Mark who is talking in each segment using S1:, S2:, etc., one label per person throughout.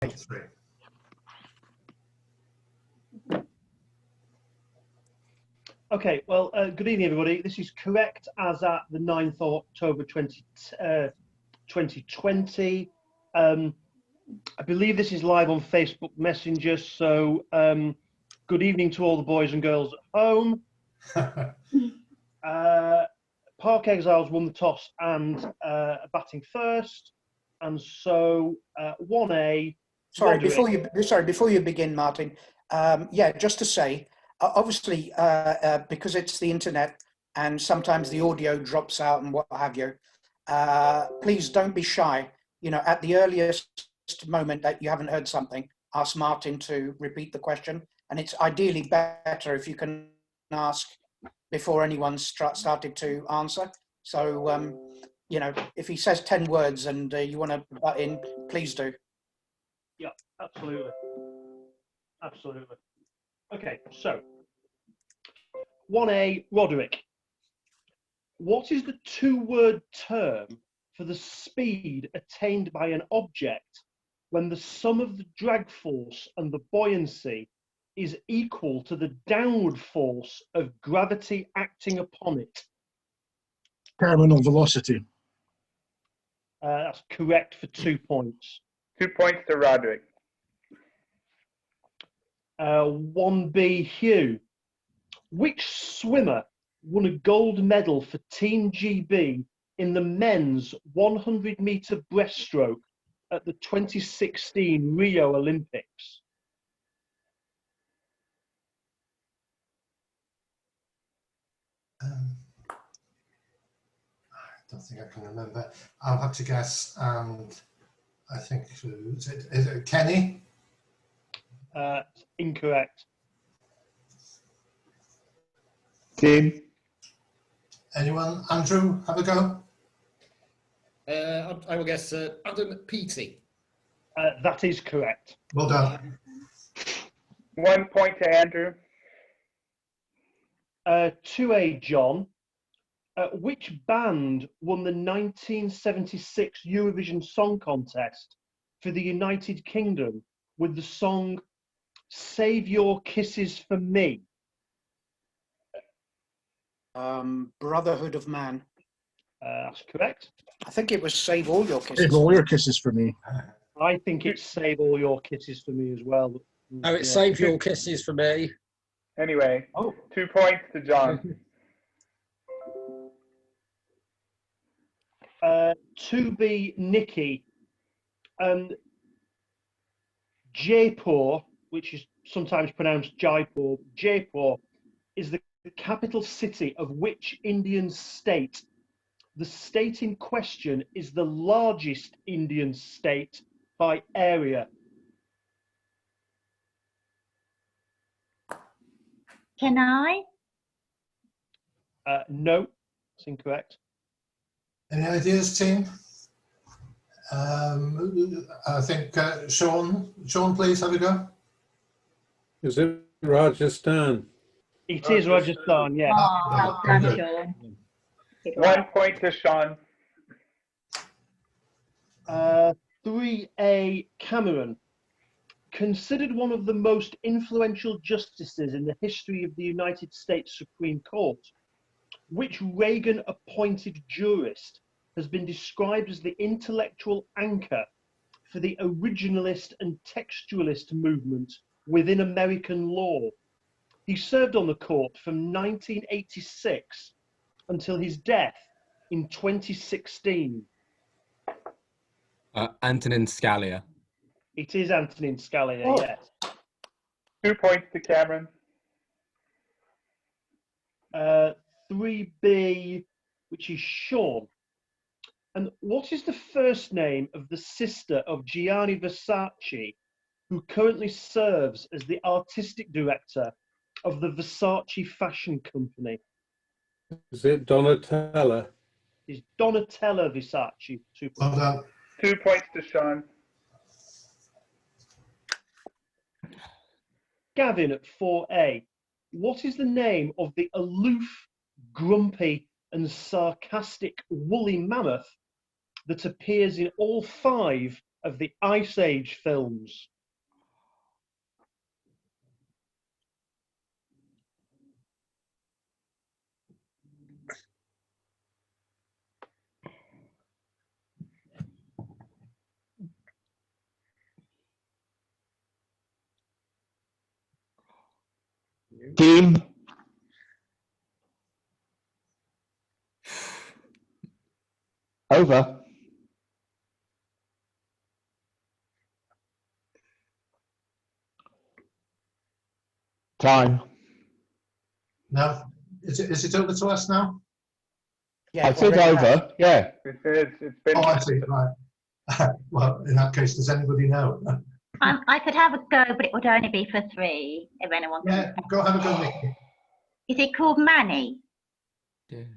S1: Three.
S2: Okay, well, good evening, everybody. This is correct as at the 9th of October 2020. I believe this is live on Facebook Messenger, so good evening to all the boys and girls at home. Park Exiles won the toss and batting first, and so 1A.
S3: Sorry, before you begin, Martin. Yeah, just to say, obviously, because it's the internet and sometimes the audio drops out and what have you, please don't be shy. You know, at the earliest moment that you haven't heard something, ask Martin to repeat the question. And it's ideally better if you can ask before anyone started to answer. So, you know, if he says 10 words and you want to butt in, please do.
S2: Yeah, absolutely. Absolutely. Okay, so 1A, Roderick. What is the two-word term for the speed attained by an object when the sum of the drag force and the buoyancy is equal to the downward force of gravity acting upon it?
S4: Terminal velocity.
S2: That's correct for 2 points.
S5: 2 points to Roderick.
S2: 1B, Huw. Which swimmer won a gold medal for Team GB in the men's 100-meter breaststroke at the 2016 Rio Olympics?
S1: I don't think I can remember. I'll have to guess, and I think is it Kenny?
S2: Incorrect.
S5: Team.
S1: Anyone? Andrew, have a go.
S6: I will guess Adam Peaty.
S2: That is correct.
S1: Well done.
S5: 1 point to Andrew.
S2: 2A, John. Which band won the 1976 Eurovision Song Contest for the United Kingdom with the song Save Your Kisses for Me?
S3: Brotherhood of Man.
S2: That's correct.
S3: I think it was Save All Your Kisses.
S4: Save all your kisses for me.
S2: I think it's Save All Your Kisses for Me as well.
S6: Oh, it's Save Your Kisses for Me.
S5: Anyway,
S2: Oh.
S5: 2 points to John.
S2: 2B, Nikki. Jaipur, which is sometimes pronounced Jaipur, Jaipur is the capital city of which Indian state? The state in question is the largest Indian state by area.
S7: Can I?
S2: No, that's incorrect.
S1: Any ideas, team? I think Sean, please have a go.
S8: Is it Rajasthan?
S2: It is Rajasthan, yes.
S7: Oh, well done, Sean.
S5: 1 point to Sean.
S2: 3A, Cameron. Considered one of the most influential justices in the history of the United States Supreme Court, which Reagan-appointed jurist has been described as the intellectual anchor for the originalist and textualist movement within American law? He served on the court from 1986 until his death in 2016.
S9: Antonin Scalia.
S2: It is Antonin Scalia,
S3: Oh.
S2: yes.
S5: 2 points to Cameron.
S2: 3B, which is Sean. And what is the first name of the sister of Gianni Versace, who currently serves as the artistic director of the Versace fashion company?
S8: Is it Donatella?
S2: Is Donatella Versace. 2
S1: Well
S2: points.
S1: done.
S5: 2 points to Sean.
S2: Gavin at 4A. What is the name of the aloof, grumpy, and sarcastic woolly mammoth that appears in all 5 of the Ice Age films?
S9: Team. Over. Time.
S1: No? Is it over to us now?
S3: Yeah,
S9: I said
S3: already has.
S9: over. Yeah.
S5: It's been.
S1: Oh, I see, right. Well, in that case, does anybody know?
S7: I could have a go, but it would only be for 3 if anyone can.
S1: Yeah, go have a go, Nicky.
S7: Is it called Manny?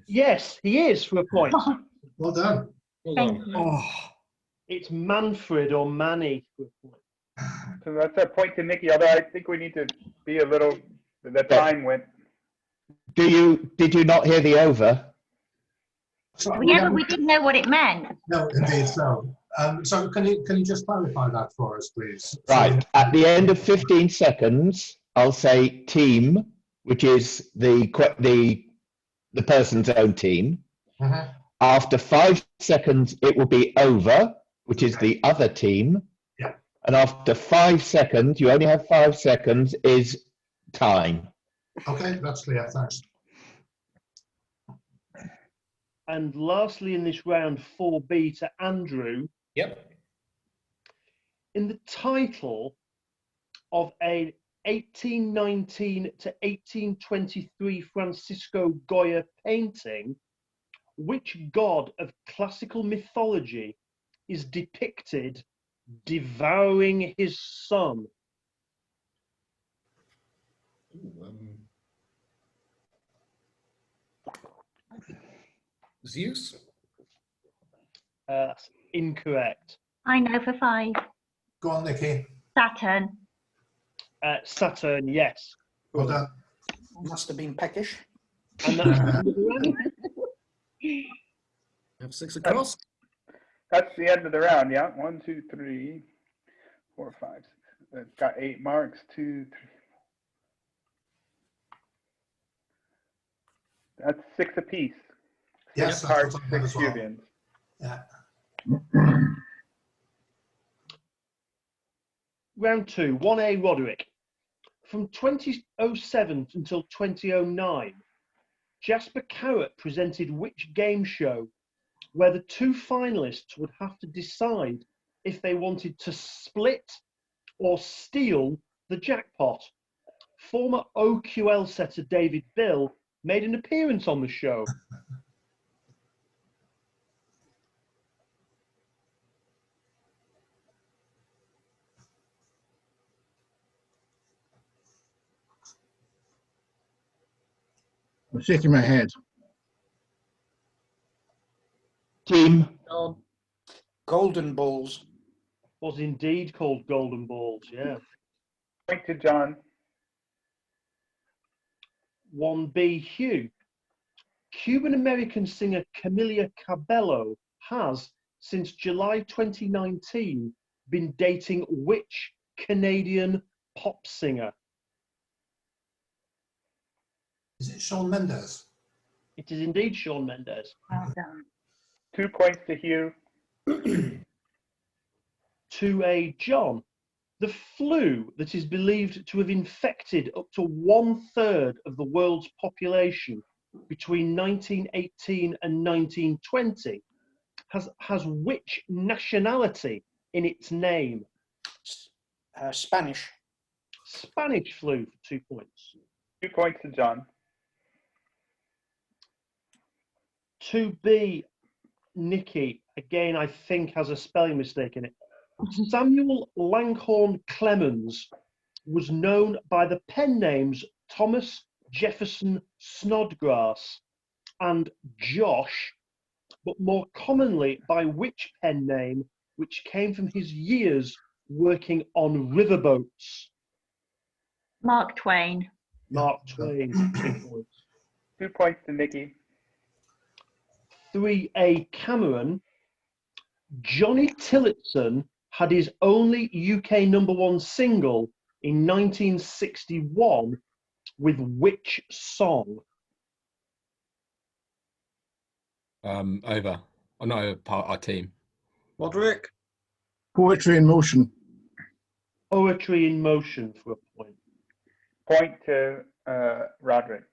S2: Yes, he is for a point.
S1: Well done.
S6: Well
S7: Thank
S6: done.
S7: you.
S3: Oh,
S2: It's Manfred or Manny for a point.
S5: So that's a point to Nikki, although I think we need to be a little, the time went.
S9: Did you not hear the over?
S1: Sorry,
S7: Yeah, but we didn't know what it meant.
S1: No, indeed so. So can you just clarify that for us, please?
S9: Right. At the end of 15 seconds, I'll say team, which is the person's own team.
S1: Mhm.
S9: After 5 seconds, it will be over, which is the other team.
S1: Yeah.
S9: And after 5 seconds, you only have 5 seconds, is time.
S1: Okay, that's clear, thanks.
S2: And lastly, in this round, 4B to Andrew.
S6: Yep.
S2: In the title of a 1819 to 1823 Francisco Goya painting, which god of classical mythology is depicted devouring his son?
S6: Ooh, Zeus?
S2: That's incorrect.
S7: I know for 5.
S1: Go on, Nicky.
S7: Saturn.
S2: Saturn, yes.
S1: Well done.
S3: must have been peckish.
S2: And that's the end of the round.
S6: Have 6 across.
S5: That's the end of the round, yeah? 1, 2, 3, 4, 5, 6. It's got 8 marks. 2, 3. That's 6 apiece.
S1: Yes,
S5: 6
S1: that's
S5: hearts,
S1: what I had
S5: 6
S1: as well.
S5: Huw-Vians.
S1: Yeah.
S2: Round 2, 1A Roderick. From 2007 until 2009, Jasper Carrot presented which game show where the 2 finalists would have to decide if they wanted to split or steal the jackpot? Former OQL setter David Bill made an appearance on the show.
S4: I'm shaking my head.
S9: Team.
S6: John.
S3: Golden balls.
S2: Was indeed called Golden Balls, yeah.
S5: Point to John.
S2: 1B Huw. Cuban-American singer Camila Cabello has, since July 2019, been dating which Canadian pop singer?
S1: Is it Shawn Mendes?
S2: It is indeed Shawn Mendes.
S7: Well done.
S5: 2 points to Huw.
S2: 2A John. The flu that is believed to have infected up to 1/3 of the world's population between 1918 and 1920 has which nationality in its name?
S3: Spanish.
S2: Spanish flu for 2 points.
S5: 2 points to John.
S2: 2B Nikki, again, I think has a spelling mistake in it. Samuel Langhorne Clemens was known by the pen names Thomas Jefferson Snodgrass and Josh, but more commonly by which pen name, which came from his years working on riverboats?
S7: Mark Twain.
S2: Mark Twain, 2 points.
S5: 2 points to Nikki.
S2: 3A Cameron. Johnny Tillotson had his only UK #1 single in 1961 with which song?
S10: Over. Oh, not over, part our team.
S6: Roderick?
S4: Poetry in Motion.
S2: Poetry in Motion for a point.
S5: Point to Roderick.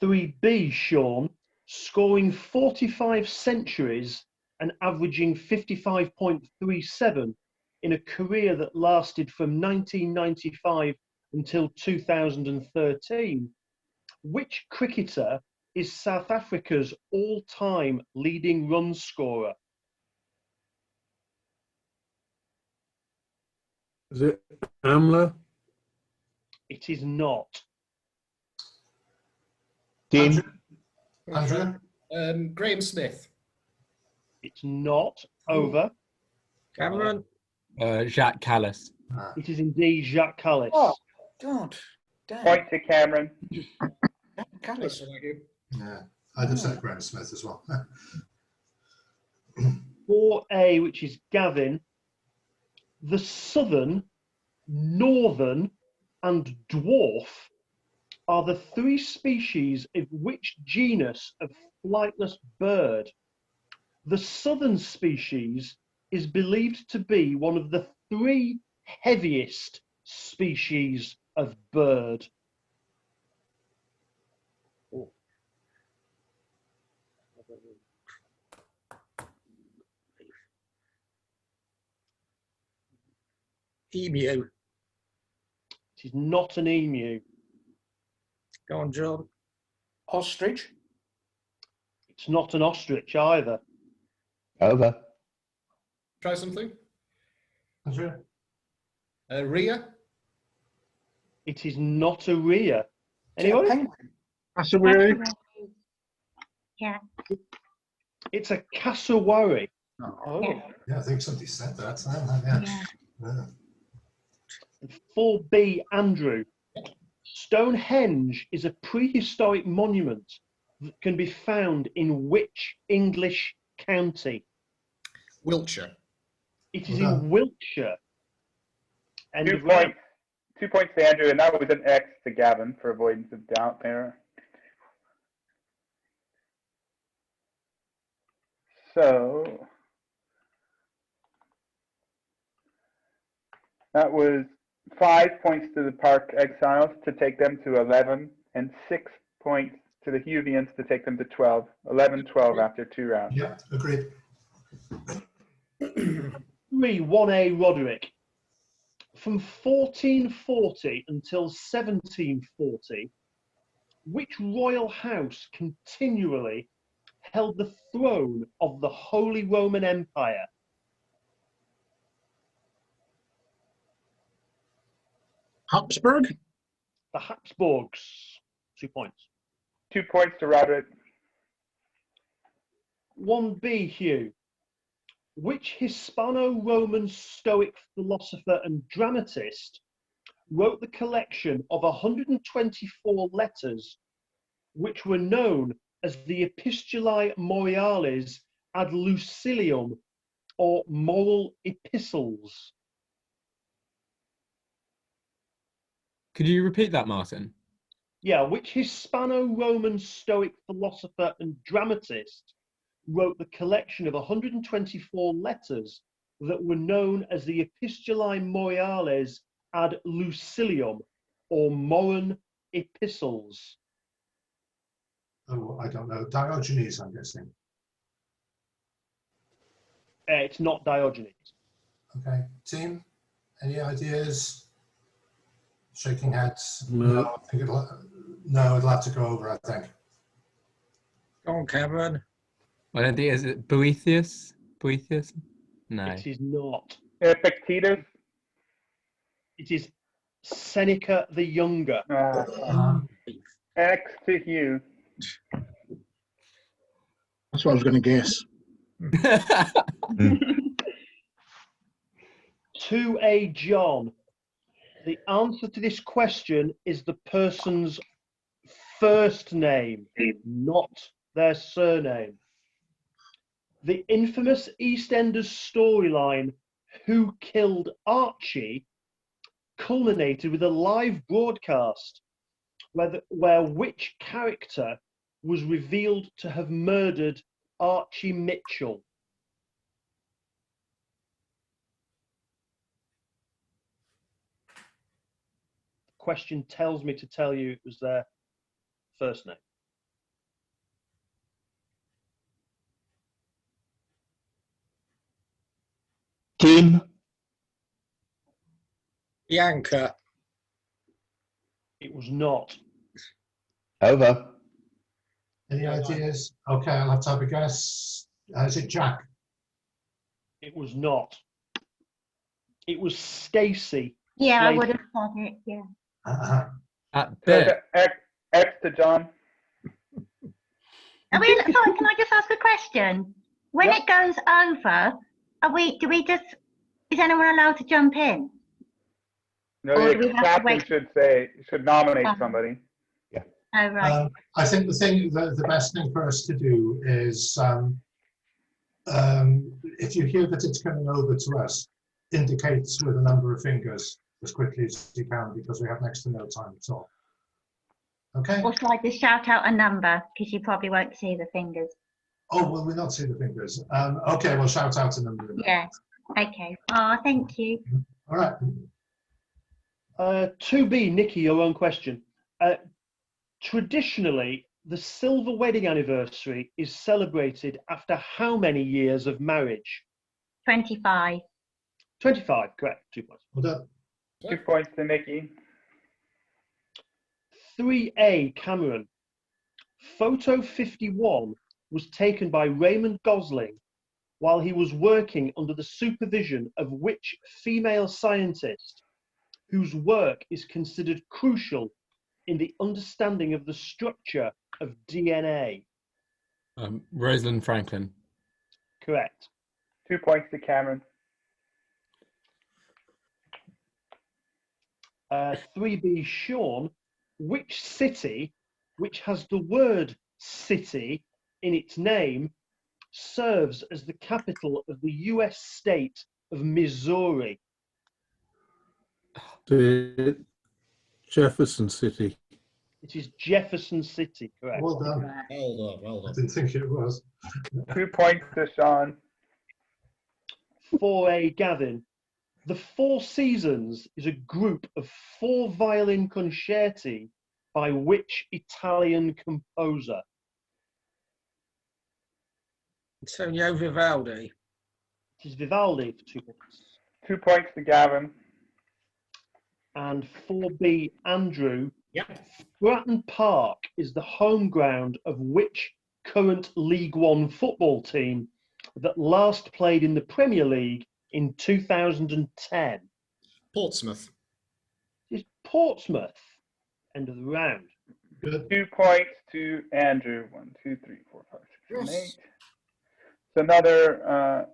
S2: 3B, Sean, scoring 45 centuries and averaging 55.37 in a career that lasted from 1995 until 2013. Which cricketer is South Africa's all-time leading run scorer?
S8: Is it Amla?
S2: It is not.
S9: Team.
S1: Andrew?
S6: Graham Smith.
S2: It's not. Over.
S6: Cameron?
S10: Jacques Callis.
S2: It is indeed Jacques Callis.
S3: Oh, God. Damn.
S5: Point to Cameron.
S3: Callis.
S1: Yeah, I'd have said Graham Smith as well.
S2: 4A, which is Gavin. The southern, northern, and dwarf are the 3 species of which genus of flightless bird? The southern species is believed to be one of the 3 heaviest species of bird.
S6: Emu.
S2: It is not an emu.
S6: Go on, John.
S3: Ostrich.
S2: It's not an ostrich either.
S9: Over.
S6: Try something.
S1: Andrew?
S6: Rhea?
S2: It is not a rhea.
S3: Is it a
S2: Anybody?
S3: penguin?
S4: Cassowary.
S7: Yeah.
S2: It's a cassowary.
S3: Oh.
S7: Yeah.
S1: Yeah, I think somebody said that. Yeah.
S7: Yeah.
S1: Yeah.
S2: 4B, Andrew. Stonehenge is a prehistoric monument that can be found in which English county?
S6: Wiltshire.
S2: It is
S1: Well
S2: in
S1: done.
S2: Wiltshire. End
S5: 2
S2: of round.
S5: points. 2 points to Andrew, and that was an X to Gavin for avoidance of doubt there. So that was 5 points to the Park Exiles to take them to 11, and 6 points to the Huw-Vians to take them to 12. 11-12 after 2 rounds.
S1: Yeah, agreed.
S2: 1A, Roderick. From 1440 until 1740, which royal house continually held the throne of the Holy Roman Empire?
S4: Habsburg.
S2: The Habsburgs. 2 points.
S5: 2 points to Roderick.
S2: 1B, Hugh. Which Hispano-Roman Stoic philosopher and dramatist wrote the collection of 124 letters which were known as the Epistulae Morales ad Lucilium, or moral epistles?
S10: Could you repeat that, Martin?
S2: Yeah, which Hispano-Roman Stoic philosopher and dramatist wrote the collection of 124 letters that were known as the Epistulae Morales ad Lucilium, or Moran epistles?
S1: Oh, I don't know. Diogenes, I'm guessing.
S2: It's not Diogenes.
S1: Okay. Team, any ideas? Shaking heads?
S8: No.
S1: I think it'll have to go over, I think.
S6: Go on, Cameron.
S10: I don't think, is it Boethius? Boethius? No.
S2: It is not.
S5: Epictetus.
S2: It is Seneca the Younger.
S5: X to Hugh.
S4: That's what I was going to guess.
S2: 2A, John. The answer to this question is the person's first name, not their surname. The infamous EastEnders storyline Who Killed Archie culminated with a live broadcast where which character was revealed to have murdered Archie Mitchell? The question tells me to tell you it was their first name.
S9: Team.
S6: Bianca.
S2: It was not.
S9: Over.
S1: Any ideas? Okay, I'll have to have a guess. Is it Jack?
S2: It was not. It was Stacy.
S7: Yeah, I
S2: Slater.
S7: would have thought it, yeah.
S10: At
S5: So
S10: bit.
S5: X to John.
S7: Are we, sorry, can I just ask a question? When
S2: Yep.
S7: it goes over, is anyone allowed to jump in?
S5: No,
S7: Or
S5: the
S7: do we have to
S5: captain
S7: wait?
S5: should nominate
S7: Uh-huh.
S5: somebody.
S7: Oh, right.
S1: I think the best thing for us to do is, if you hear that it's coming over to us, indicate with a number of fingers as quickly as you can, because we have next to no time at all. Okay?
S7: Or shall I just shout out a number? Because you probably won't see the fingers.
S1: Oh, will we not see the fingers? Okay, we'll shout out a number.
S7: Yeah. Okay. Oh, thank you.
S1: All right.
S2: 2B, Nikki, your own question. Traditionally, the silver wedding anniversary is celebrated after how many years of marriage?
S7: 25.
S2: 25, correct. 2 points.
S1: Well done.
S5: 2 points to Nikki.
S2: 3A, Cameron. Photo 51 was taken by Raymond Gosling while he was working under the supervision of which female scientist whose work is considered crucial in the understanding of the structure of DNA?
S10: Rosalind Franklin.
S2: Correct.
S5: 2 points to Cameron.
S2: 3B, Sean. Which city, which has the word city in its name, serves as the capital of the US state of Missouri?
S8: Jefferson City.
S2: It is Jefferson City, correct.
S1: Well done.
S6: Well done, well
S1: I
S6: done.
S1: didn't think it was.
S5: 2 points to Sean.
S2: 4A, Gavin. The Four Seasons is a group of 4 violin concerti by which Italian composer?
S6: Antonio Vivaldi.
S2: It is Vivaldi for 2 points.
S5: 2 points to Gavin.
S2: And 4B, Andrew.
S6: Yep.
S2: Bratton Park is the home ground of which current League One football team that last played in the Premier League in 2010?
S6: Portsmouth.
S2: It is Portsmouth. End of the round.
S1: Good.
S5: 2 points to Andrew. 1, 2, 3, 4, 5, 6, 7, 8.
S6: Yes.
S5: So another,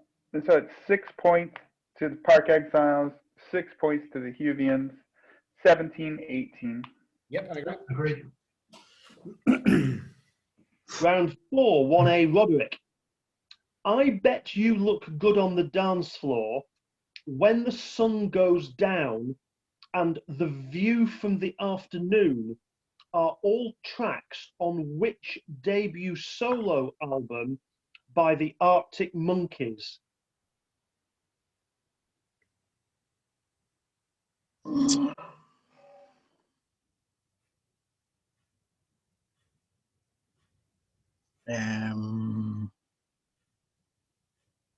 S5: so it's 6 points to the Park Exiles, 6 points to the Huw-Vians, 17-18.
S6: Yep, I agree.
S1: Agreed.
S2: Round 4, 1A, Roderick. I bet you look good on the dance floor when the sun goes down and the view from the afternoon are all tracks on which debut solo album by the Arctic Monkeys?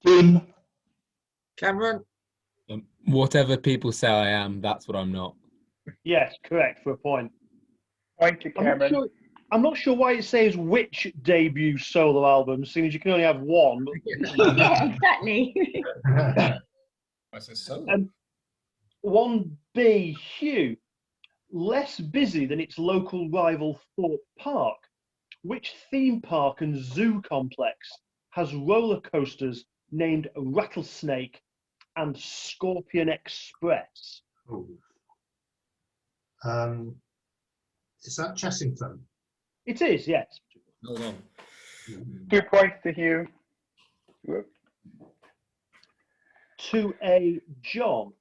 S9: Team.
S6: Cameron.
S10: Whatever people say I am, that's what I'm not.
S2: Yes, correct, for a point.
S5: Point to Cameron.
S2: I'm not sure why it says which debut solo album, seeing as you can only have one.
S7: Yeah, exactly.
S6: I said so.
S2: 1B, Huw. Less busy than its local rival Thorpe Park, which theme park and zoo complex has roller coasters named Rattlesnake and Scorpion Express?
S1: Oh. Is that Chessington?
S2: It is, yes.
S6: Hold on.
S5: 2 points to Huw. Whoop.
S2: 2A, John.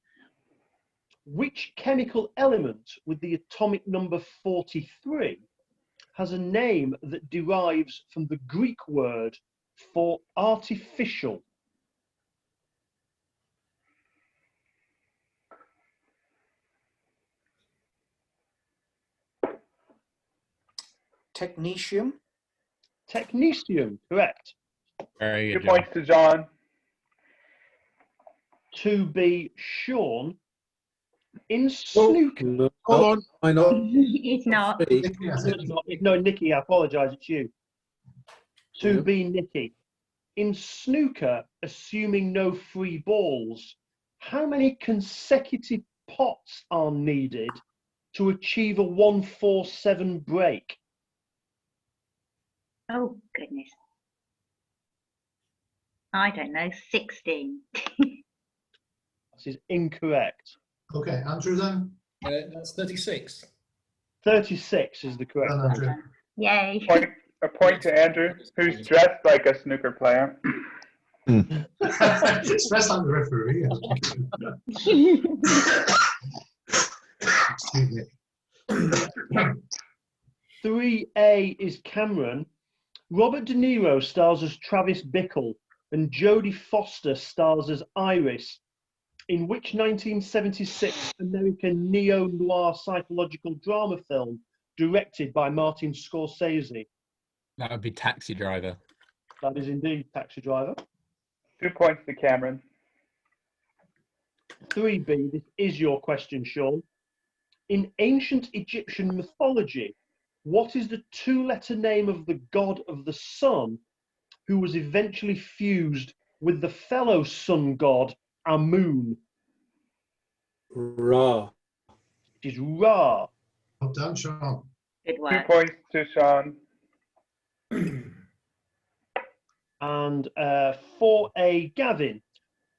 S2: Which chemical element with the atomic number 43 has a name that derives from the Greek word for artificial?
S3: Technetium.
S2: Technetium, correct.
S10: Very
S5: 2
S10: good, John.
S5: points to John.
S2: 2B, Sean. In snooker.
S8: No,
S4: Hold on.
S8: I not?
S7: It's not.
S8: Speak.
S1: Nicky, I
S2: No,
S1: think.
S2: it's not. No, Nikki, I apologise, it's you. 2B, Nikki. In snooker, assuming no free balls, how many consecutive pots are needed to achieve a 1-4-7 break?
S7: Oh, goodness. I don't know. 16.
S2: This is incorrect.
S1: Okay, Andrew then?
S6: That's 36.
S2: 36 is the correct
S1: Well,
S2: answer.
S1: Andrew.
S7: Yay.
S5: A point to Andrew, who's dressed like a snooker player.
S1: It's dressed like the referee. Excuse me.
S2: 3A is Cameron. Robert De Niro stars as Travis Bickle and Jodie Foster stars as Iris in which 1976 American neo-noir psychological drama film directed by Martin Scorsese?
S10: That would be Taxi Driver.
S2: That is indeed Taxi Driver.
S5: 2 points to Cameron.
S2: 3B, this is your question, Sean. In ancient Egyptian mythology, what is the two-letter name of the god of the sun who was eventually fused with the fellow sun god Amun?
S8: Ra.
S2: It is Ra.
S1: Well done, Sean.
S7: Good
S5: 2
S7: work.
S5: points to Sean.
S2: And 4A, Gavin.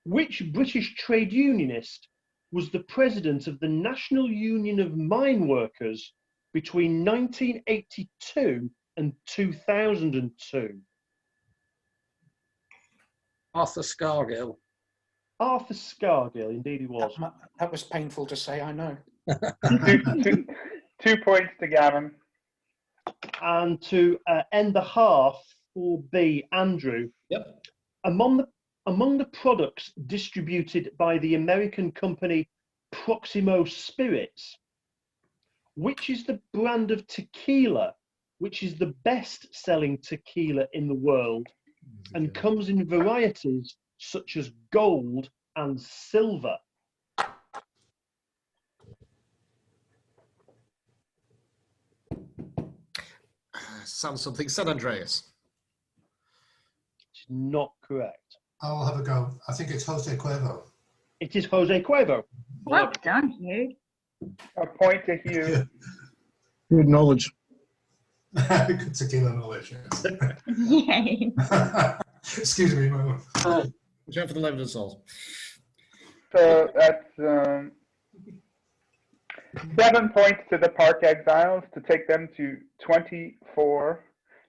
S2: Which British trade unionist was the president of the National Union of Mine Workers between 1982 and 2002?
S6: Arthur Scargill.
S2: Arthur Scargill, indeed he was.
S3: That was painful to say, I know.
S5: 2 points to Gavin.
S2: And to end the half, 4B, Andrew.
S6: Yep.
S2: Among the products distributed by the American company Proximo Spirits, which is the brand of tequila which is the best-selling tequila in the world and comes in varieties such as gold and silver?
S6: Sounds something San Andreas.
S2: It's not correct.
S1: I'll have a go. I think it's Jose Cuervo.
S2: It is Jose Cuervo.
S7: Well done, Hugh.
S5: A point to Hugh.
S4: Good knowledge.
S1: Good tequila knowledge.
S7: Yay.
S1: Excuse me, Mo.
S6: Going for the level of salt.
S5: So that's 7 points to the Park Exiles to take them to 24,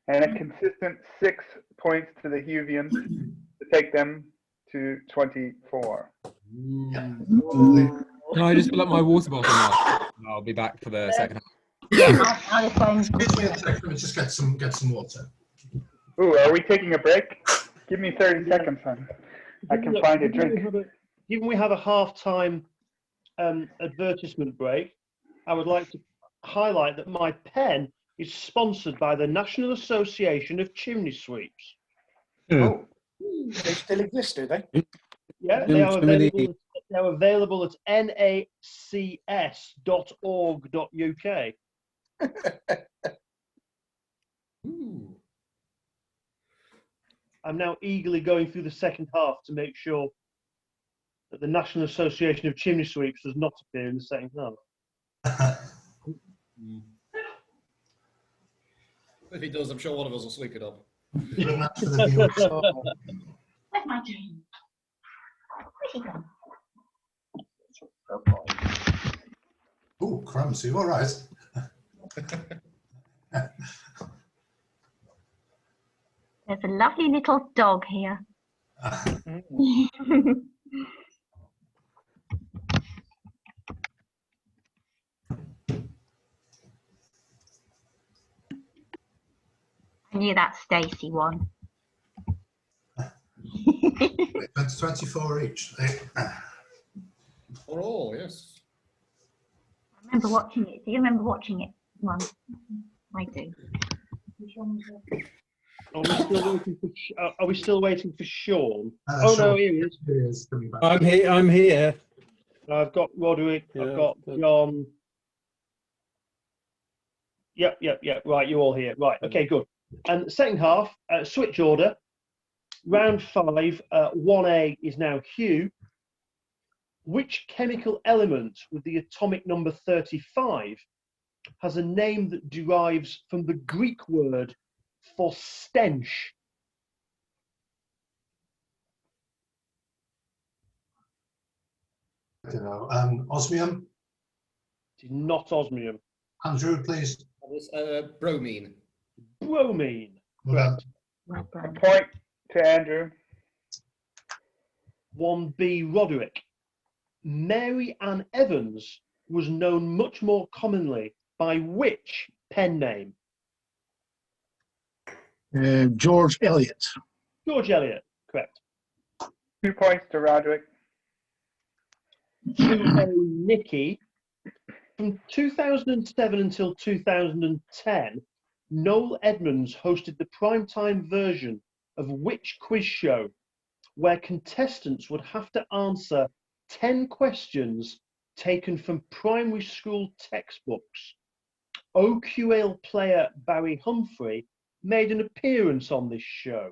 S5: and a consistent 6 points to the Huw-Vians to take them to 24.
S10: Can I just fill up my water bottle now? I'll be back for the second half.
S7: Yeah, I'll just go and
S1: Excuse me a second. Let me just get some water.
S5: Ooh, are we taking a break? Give me 30 seconds, son. I can find a drink.
S2: Given we have a half-time advertisement break, I would like to highlight that my pen is sponsored by the National Association of Chimney Sweeps.
S5: Oh,
S3: They still exist, do they?
S2: Yeah,
S8: They
S2: are available at nacs.org.uk.
S6: Ooh.
S2: I'm now eagerly going through the second half to make sure that the National Association of Chimney Sweeps does not appear in the second half.
S6: If he does, I'm sure one of us will sweep it up.
S1: Good match for the viewers.
S7: Where's my drink? Where's he gone?
S1: Oh, crumbs. You all right?
S7: There's a lovely little dog here. I knew that Stacey one.
S1: 24 each.
S6: For all, yes.
S7: I remember watching it. Do you remember watching it? One. I do.
S2: Are we still waiting for Sean?
S1: Sean,
S2: no, here he is.
S1: He is coming back.
S8: I'm here. I'm here.
S2: I've got Roderick.
S8: Yeah,
S2: I've got John. Yep. Right, you're all here. Right, okay, good. And second half, switch order. Round 5, 1A is now Huw. Which chemical element with the atomic number 35 has a name that derives from the Greek word for stench?
S1: I don't know. Osmium.
S2: It is not osmium.
S1: Andrew, please.
S6: That was bromine.
S2: Bromine.
S1: Well
S7: Well
S5: A
S7: done.
S5: point to Andrew.
S2: 1B, Roderick. Mary Ann Evans was known much more commonly by which pen name?
S4: George Eliot.
S2: George Eliot, correct.
S5: 2 points to Roderick.
S2: 2A, Nikki. From 2007 until 2010, Noel Edmonds hosted the primetime version of which quiz show where contestants would have to answer 10 questions taken from primary school textbooks. OQL player Barry Humphrey made an appearance on this show.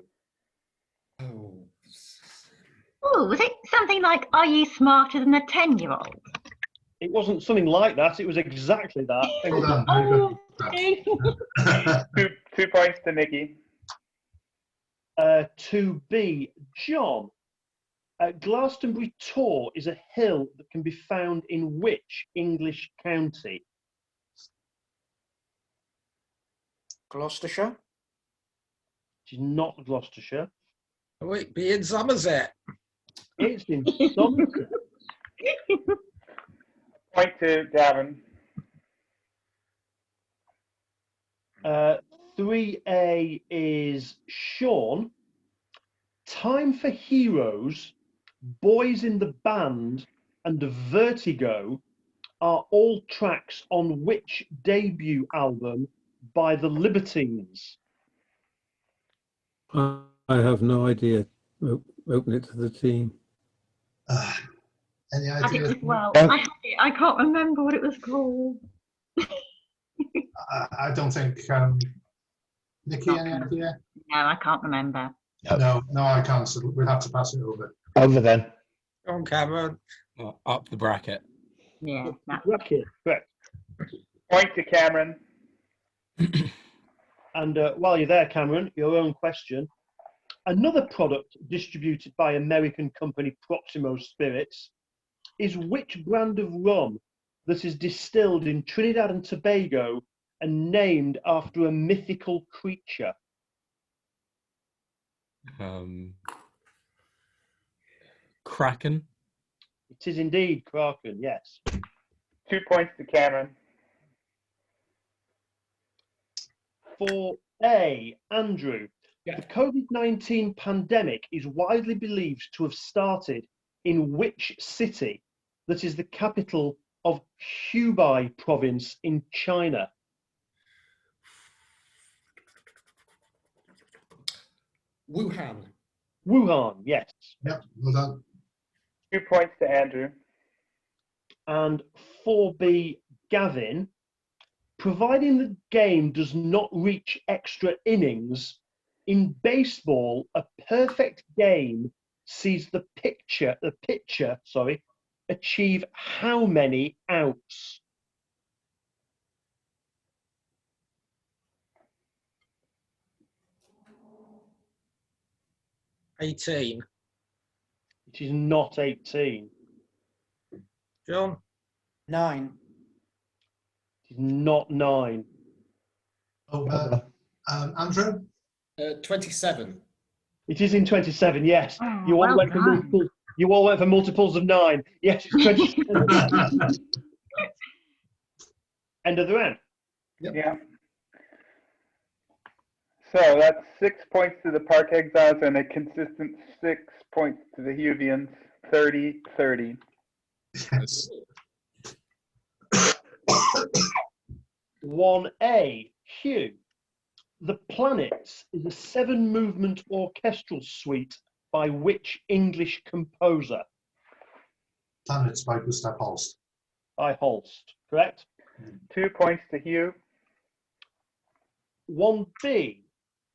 S6: Oh.
S7: Oh, was it something like, are you smarter than a 10-year-old?
S2: It wasn't something like that, it was exactly that.
S1: Well done. Very
S7: Oh,
S1: good.
S7: okay.
S5: 2 points to Nikki.
S2: 2B, John. Glastonbury Tor is a hill that can be found in which English county?
S3: Gloucestershire.
S2: It is not Gloucestershire.
S6: Wait, be in Somerset.
S2: It's in Somerset.
S5: Point to Gavin.
S2: 3A is Sean. Time for Heroes, Boys in the Band, and Vertigo are all tracks on which debut album by the Libertines?
S8: I have no idea. Open it to the team.
S1: Any
S7: I did
S1: ideas?
S7: as well.
S9: Yeah.
S7: I had it. I can't remember what it was called.
S1: I don't think. Nikki, any idea?
S7: No, I can't remember.
S1: No, I can't. So we'll have to pass it over.
S9: Over then.
S6: Go on, Cameron.
S10: Up the bracket.
S7: Yeah, that's
S2: Bracket, correct.
S5: Point to Cameron.
S2: And while you're there, Cameron, your own question. Another product distributed by American company Proximo Spirits is which brand of rum that is distilled in Trinidad and Tobago and named after a mythical creature?
S10: Kraken.
S2: It is indeed Kraken, yes.
S5: 2 points to Cameron.
S2: 4A, Andrew.
S6: Yeah.
S2: The COVID-19 pandemic is widely believed to have started in which city that is the capital of Hubei province in China?
S6: Wuhan.
S2: Wuhan, yes.
S1: Yep, well done.
S5: 2 points to Andrew.
S2: And 4B, Gavin. Providing the game does not reach extra innings, in baseball, a perfect game sees the pitcher achieve how many outs?
S6: $18.
S2: It is not 18.
S6: John.
S3: 9.
S2: It is not 9.
S1: Oh, Andrew?
S6: 27.
S2: It is in 27, yes.
S7: Oh,
S2: You all
S7: well
S2: went for
S7: done.
S2: multiple. You all went for multiples of 9. Yes, it's 27. End of the round.
S6: Yep.
S5: Yeah. So that's 6 points to the Park Exiles and a consistent 6 points to the Huw-Vians. 30-30.
S1: Yes.
S2: 1A, Huw. The Planets is a 7-movement orchestral suite by which English composer?
S1: Planets by Gustav Holst.
S2: By Holst, correct?
S5: 2 points to Huw.
S2: 1B,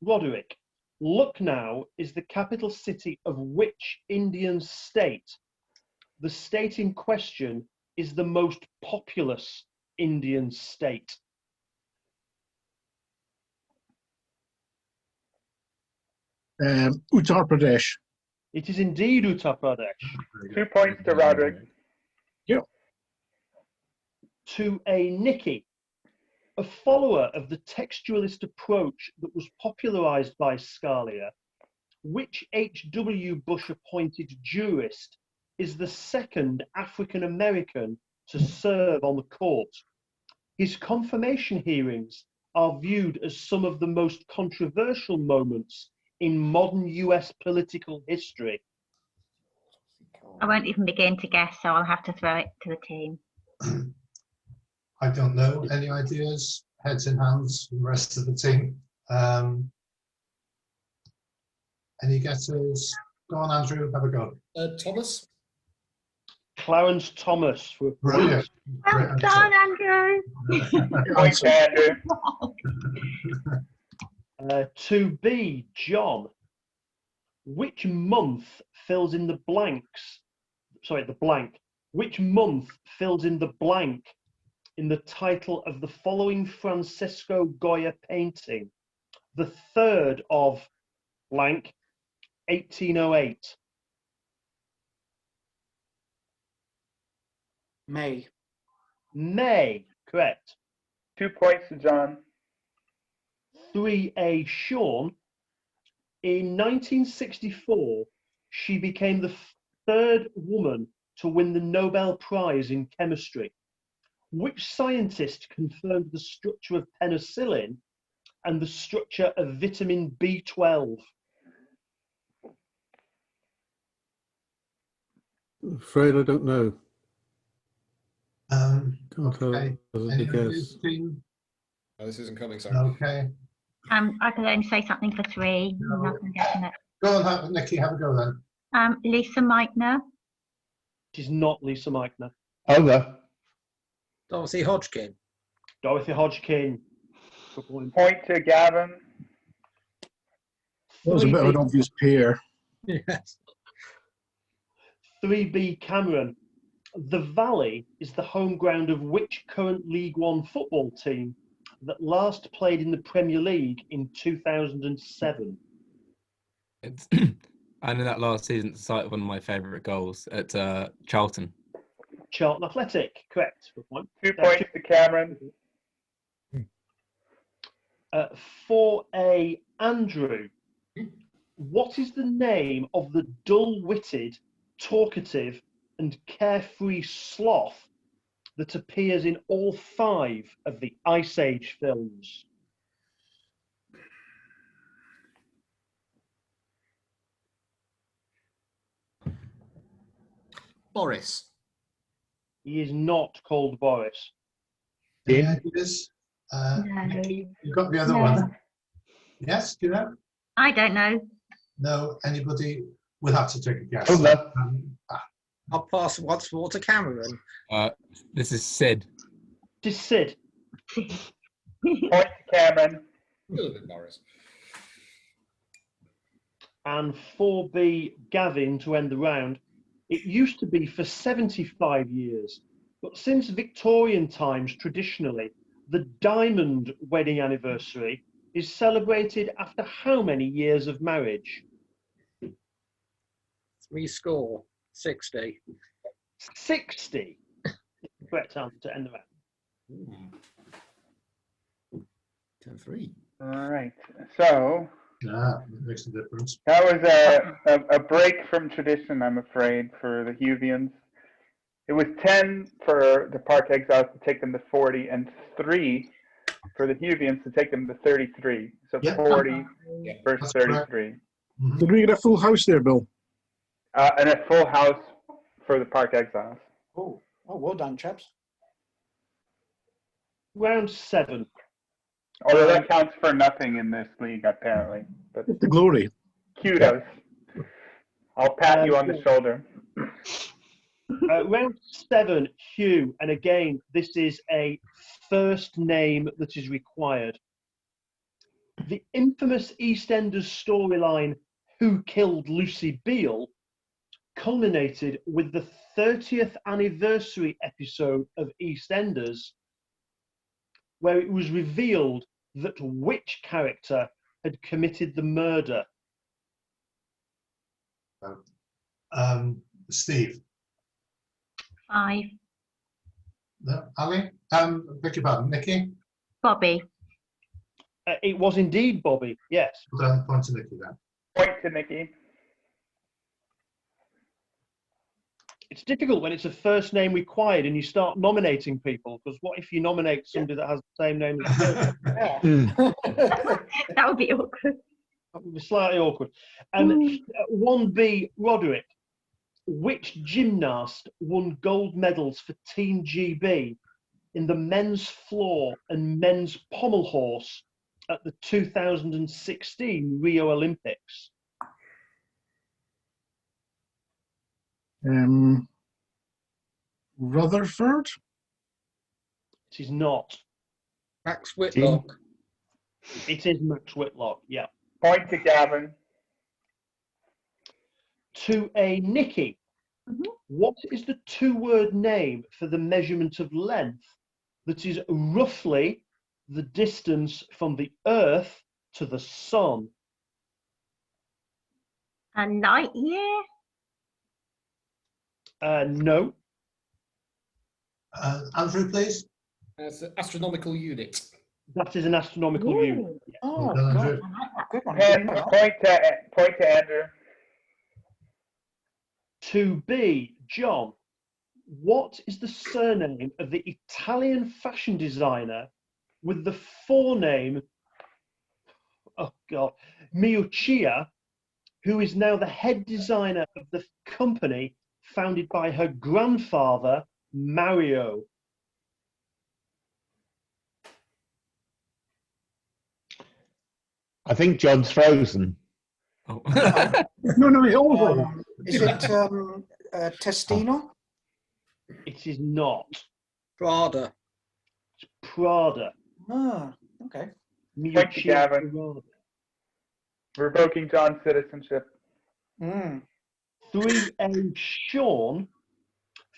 S2: Roderick. Lucknow is the capital city of which Indian state? The state in question is the most populous Indian state.
S4: Uttar Pradesh.
S2: It is indeed Uttar Pradesh.
S5: 2 points to Roderick.
S2: 2A, Nicky. A follower of the textualist approach that was popularized by Scalia, which H.W. Bush appointed jurist is the second African American to serve on the court? His confirmation hearings are viewed as some of the most controversial moments in modern US political history.
S7: I won't even begin to guess, so I'll have to throw it to the team.
S1: I don't know. Any ideas? Heads and hands from the rest of the team. Any guesses? Go on, Andrew, have a go.
S6: Thomas?
S2: Clarence Thomas. For
S1: Brilliant. Great
S7: Well
S1: answer.
S7: done, Andrew.
S5: Point to Andrew.
S2: 2B, John. Which month fills in the blanks? Sorry, the blank. Which month fills in the blank in the title of the following Francesco Goya painting? The 3rd of blank, 1808.
S3: May.
S2: May, correct.
S5: 2 points to John.
S2: 3A, Sean. In 1964, she became the 3rd woman to win the Nobel Prize in chemistry. Which scientist confirmed the structure of penicillin and the structure of vitamin B12?
S8: Afraid I don't know. Can't
S1: Okay.
S8: hazard a
S1: Any
S8: guess.
S1: ideas, team?
S6: Oh, this isn't coming, sorry.
S1: Okay.
S7: I could only say something for 3.
S1: No.
S7: I'm not going to get it.
S1: Go on, Nikki, have a go then.
S7: Lisa Meitner.
S2: It is not Lisa Meitner.
S9: Over.
S6: Dorothy Hodgkin.
S2: Dorothy Hodgkin. Good point.
S5: Point to Gavin.
S4: That was a bit of an
S2: 3B,
S4: obvious pair.
S6: Yes.
S2: 3B, Cameron. The Valley is the home ground of which current League One football team that last played in the Premier League in 2007?
S10: It's and in that last season, it's the site of one of my favourite goals at Charlton.
S2: Charlton Athletic, correct. Good point.
S5: 2 points to Cameron.
S2: 4A, Andrew. What is the name of the dull-witted, talkative, and carefree sloth that appears in all 5 of the Ice Age films?
S6: Boris.
S2: He is not called Boris.
S1: Any
S9: Yeah.
S1: ideas?
S7: No.
S1: Nikki, you've got the other
S7: No.
S1: one. Yes, do you know?
S7: I don't know.
S1: No, anybody? We'll have to take a guess.
S9: Over.
S6: I'll pass once more to Cameron.
S10: This is Sid.
S2: It is Sid.
S5: Point to Cameron.
S6: Could have been Boris.
S2: And 4B, Gavin, to end the round. It used to be for 75 years, but since Victorian times, traditionally, the diamond wedding anniversary is celebrated after how many years of marriage?
S6: 60.
S2: 60. Correct answer to end the round.
S6: 10-3.
S5: All right. So
S1: Yeah, that makes a difference.
S5: That was a break from tradition, I'm afraid, for the Huw-Vians. It was 10 for the Park Exiles to take them to 40, and 3 for the Huw-Vians to take them to 33. So
S1: Yep.
S5: 40 versus
S1: That's correct.
S5: 33.
S1: Mhm.
S4: Did we get a full house there, Bill?
S5: And a full house for the Park Exiles.
S3: Oh, well done, chaps.
S2: Round 7.
S5: Although that counts for nothing in this league, apparently. But
S4: The glory.
S5: kudos. I'll pat you on the shoulder.
S2: Round 7, Huw, and again, this is a first name that is required. The infamous EastEnders storyline, Who Killed Lucy Beale, culminated with the 30th anniversary episode of EastEnders, where it was revealed that which character had committed the murder.
S1: Steve.
S7: 5.
S1: No, Ali? Beg your pardon, Nikki?
S7: Bobby.
S2: It was indeed Bobby, yes.
S1: Point to Nikki then.
S5: Point to Nikki.
S2: It's difficult when it's a first name required and you start nominating people, because what if you nominate somebody that has the same name as you?
S7: That would be awkward.
S2: That would be slightly awkward. And 1B, Roderick. Which gymnast won gold medals for Team GB in the men's floor and men's pommel horse at the 2016 Rio Olympics?
S4: Rutherford?
S2: It is not.
S6: Max Whitlock.
S2: It is Max Whitlock, yeah.
S5: Point to Gavin.
S2: To a Nikki. What is the 2-word name for the measurement of length that is roughly the distance from the Earth to the Sun?
S7: A light year?
S2: No.
S1: Andrew, please.
S6: That's an astronomical unit.
S2: That is an astronomical unit. Yeah.
S3: Oh,
S1: Well done,
S3: God.
S1: Andrew.
S3: Good one.
S5: And point to Andrew.
S2: To B, John. What is the surname of the Italian fashion designer with the forename, oh God, Miuccia, who is now the head designer of the company founded by her grandfather, Mario?
S9: I think John's frozen.
S10: Oh.
S4: No, he always like that.
S3: Is it Testino?
S2: It is not.
S6: Prada.
S2: It's Prada.
S3: Ah, okay.
S5: Thank you, Gavin.
S2: Prada.
S5: Revoking John's citizenship.
S2: 3A, Sean.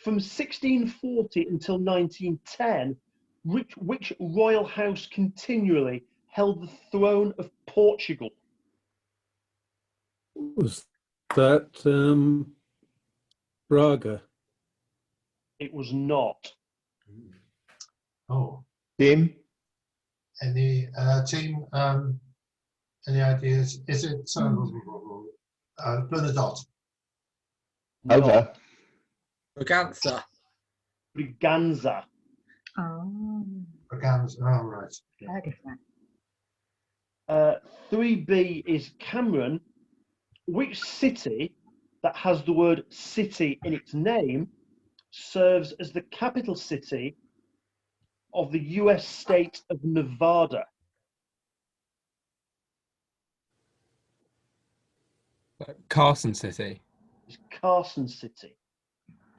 S2: From 1640 until 1910, which royal house continually held the throne of Portugal?
S8: Was that Braga?
S2: It was not.
S1: Oh,
S9: Tim?
S1: any team? Any ideas? Is it Bernadotte?
S9: Over.
S6: Braganza.
S2: Braganza.
S7: Oh,
S1: Braganza. Oh, right.
S7: heard of that.
S2: 3B is Cameron. Which city that has the word city in its name serves as the capital city of the US state of Nevada?
S10: Carson City.
S2: It's Carson City.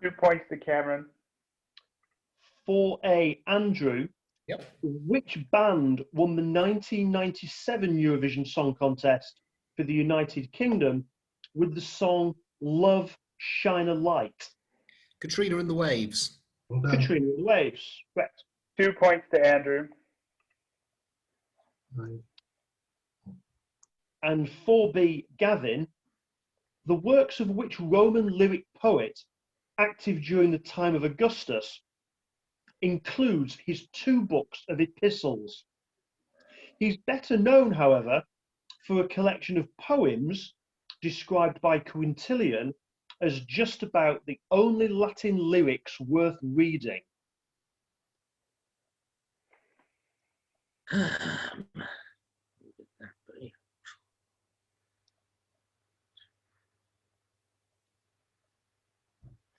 S5: 2 points to Cameron.
S2: 4A, Andrew.
S6: Yep.
S2: Which band won the 1997 Eurovision Song Contest for the United Kingdom with the song Love, Shine a Light?
S6: Katrina and the Waves.
S1: Well done.
S2: Katrina and the Waves, correct.
S5: 2 points to Andrew.
S1: Right.
S2: And 4B, Gavin. The works of which Roman lyric poet, active during the time of Augustus, includes his 2 books of epistles. He's better known, however, for a collection of poems described by Quintilian as just about the only Latin lyrics worth reading?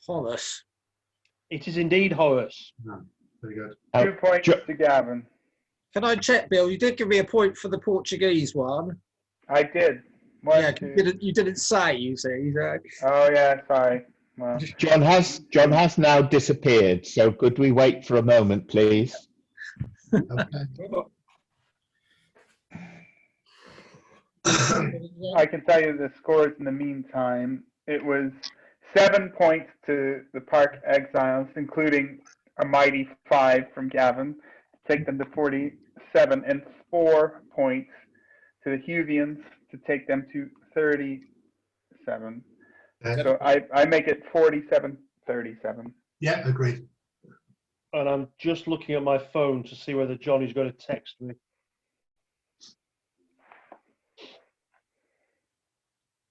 S6: Horace.
S2: It is indeed Horace.
S1: Very good.
S5: 2 points to Gavin.
S6: Can I check, Bill? You did give me a point for the Portuguese one.
S5: I did. One,
S6: Yeah,
S5: two.
S6: you didn't say, you see.
S5: Oh yeah, sorry. Well,
S9: John has now disappeared. So could we wait for a moment, please?
S1: Okay.
S5: I can tell you the scores in the meantime. It was 7 points to the Park Exiles, including a mighty 5 from Gavin, to take them to 47, and 4 points to the Huw-Vians to take them to 37. So I make it 47-37.
S1: Yeah, agreed.
S2: And I'm just looking at my phone to see whether Johnny's going to text me.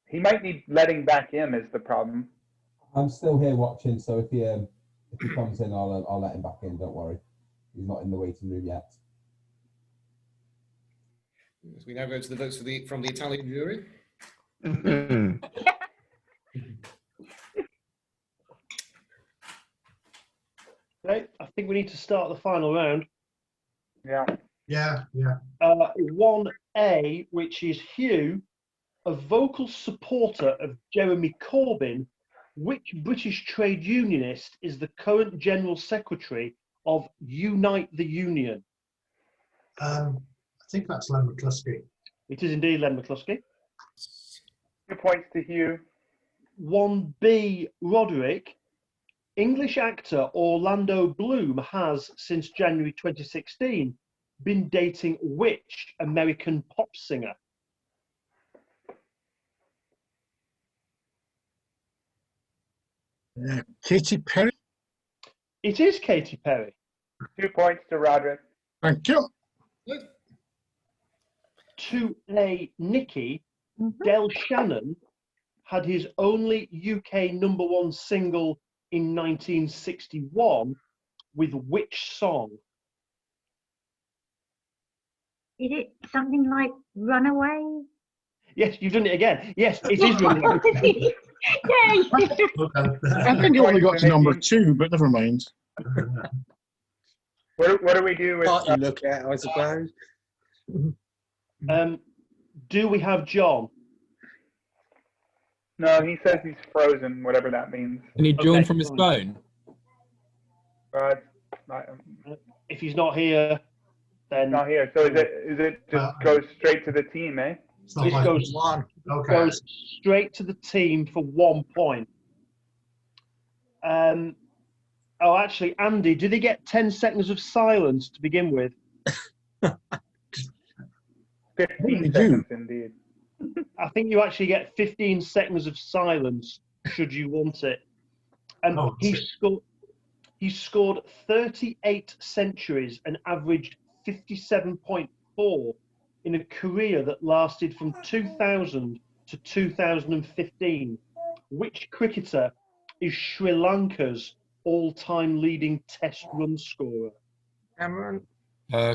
S5: He might need letting back in is the problem.
S11: I'm still here watching, so if he comes in, I'll let him back in. Don't worry, he's not in the waiting room yet.
S6: So we now go to the votes from the Italian jury.
S2: Okay, I think we need to start the final round.
S5: Yeah.
S1: Yeah, yeah.
S2: 1A, which is Huw, a vocal supporter of Jeremy Corbyn. Which British trade unionist is the current General Secretary of Unite the Union?
S1: I think that's Len McCluskey.
S2: It is indeed Len McCluskey.
S5: 2 points to Huw.
S2: 1B, Roderick. English actor Orlando Bloom has, since January 2016, been dating which American pop singer?
S4: Katy Perry.
S2: It is Katy Perry.
S5: 2 points to Roderick.
S4: Thank you.
S2: 2A, Nicky. Del Shannon had his only UK #1 single in 1961 with which song?
S7: Is it something like Runaway?
S2: Yes, you've done it again. Yes, it is Runaway.
S7: Yay!
S4: I think you only got to #2, but never mind.
S5: What do we do with?
S6: Part you look at, I suppose.
S2: Do we have John?
S5: No, he says he's frozen, whatever that means.
S10: Can he join
S2: Okay,
S10: from his
S2: fine.
S5: Uh,
S2: If he's not here, then
S5: not here. So is it just goes straight to the team, eh?
S1: It's not
S2: this
S1: like-
S2: goes,
S1: Okay.
S2: goes straight to the team for 1 point. Oh, actually, Andy, do they get 10 seconds of silence to begin with?
S5: 15
S4: do.
S5: seconds, indeed.
S2: I think you actually get 15 seconds of silence should you want it.
S1: Oh,
S2: He scored 38 centuries and averaged 57.4 in a career that lasted from 2000 to 2015. Which cricketer is Sri Lanka's all-time leading test run scorer?
S6: Cameron.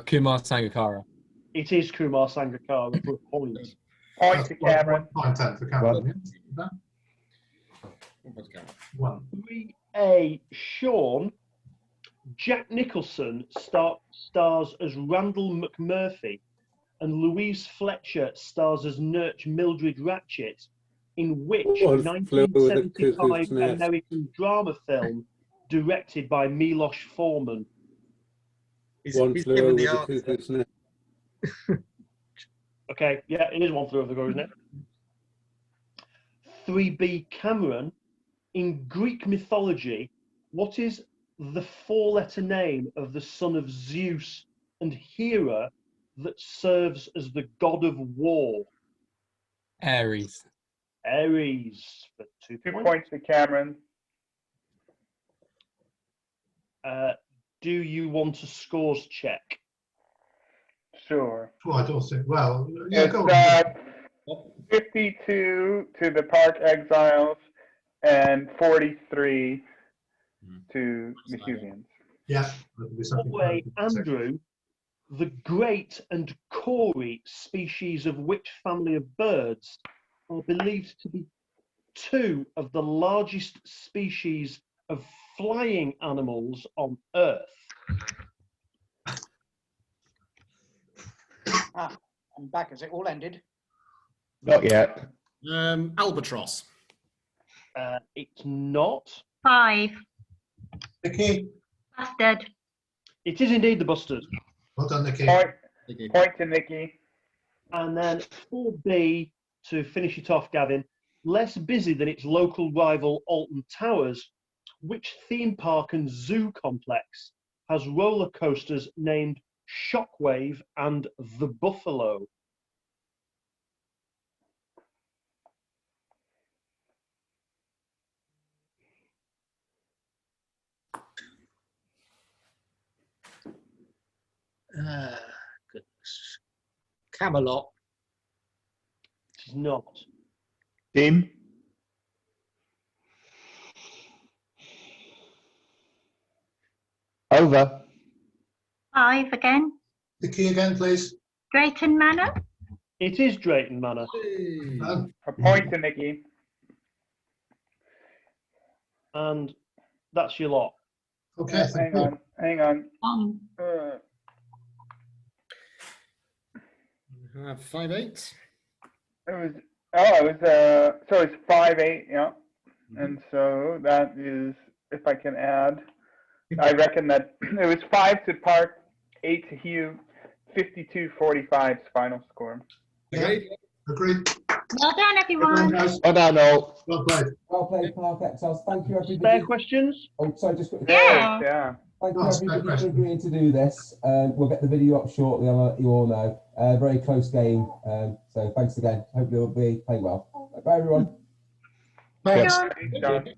S10: Kumar Sangakkara.
S2: It is Kumar Sangakkara for a point.
S5: Point to Cameron.
S1: 1 point 10 for Cameron. Yeah. One.
S2: 3A, Sean. Jack Nicholson stars as Randall McMurphy, and Louise Fletcher stars as Nurse Mildred Ratchet in which
S8: One Flew Over the Cuckoo's
S2: 1975
S8: Nest.
S2: American drama film directed by Milos Forman?
S8: One Flew Over the Cuckoo's Nest.
S2: Okay, yeah, it is One Flew Over the Cuckoo's Nest. 3B, Cameron. In Greek mythology, what is the 4-letter name of the son of Zeus and Hera that serves as the god of war?
S10: Aries.
S2: Ares for 2
S5: 2
S2: points.
S5: points to Cameron.
S2: Do you want a scores check?
S5: Sure.
S1: Well, I don't think. Well, yeah,
S5: It's
S1: go on.
S5: 52 to the Park Exiles and 43 to the Huw-Vians.
S1: Yeah. That'll be something
S2: Wait,
S1: like that.
S2: Andrew, the great and Cory species of which family of birds are believed to be two of the largest species of flying animals on Earth?
S3: I'm back. Has it all ended?
S9: Not yet.
S12: Albatross.
S2: It's not.
S7: 5.
S1: Nikki,
S7: Bastard.
S2: It is indeed the bustard.
S1: well done, Nikki.
S5: Point to Nikki.
S2: And then 4B, to finish it off, Gavin, less busy than its local rival Alton Towers, which theme park and zoo complex has roller coasters named Shockwave and the Buffalo?
S12: Goodness. Camelot.
S2: It is not.
S9: Team. Over.
S7: 5 again.
S1: Nikki again, please.
S7: Drayton Manor.
S2: It is Drayton Manor.
S1: Done.
S5: A point to Nikki.
S2: And that's your lot.
S1: Okay, thank you.
S5: Hang on.
S12: I have 5-8.
S5: So it's 5-8, yeah. And so that is, if I can add, I reckon that it was 5 to Park, 8 to Huw, 52-45's final score.
S1: Yeah, agreed.
S7: Well done, everyone.
S1: Guys,
S9: Well done, all.
S1: well played.
S11: Well played, Park Exiles. Thank you, everybody.
S2: Spare questions?
S11: Oh, sorry, just quickly.
S7: Yeah.
S5: Yeah.
S11: Thank you,
S1: Go on, spare
S11: everybody, for
S1: question.
S11: agreeing to do this. We'll get the video up shortly, you all know. Very close game. So thanks again. Hopefully it'll be played well. Bye, everyone.
S1: Thanks.
S5: Thanks, John.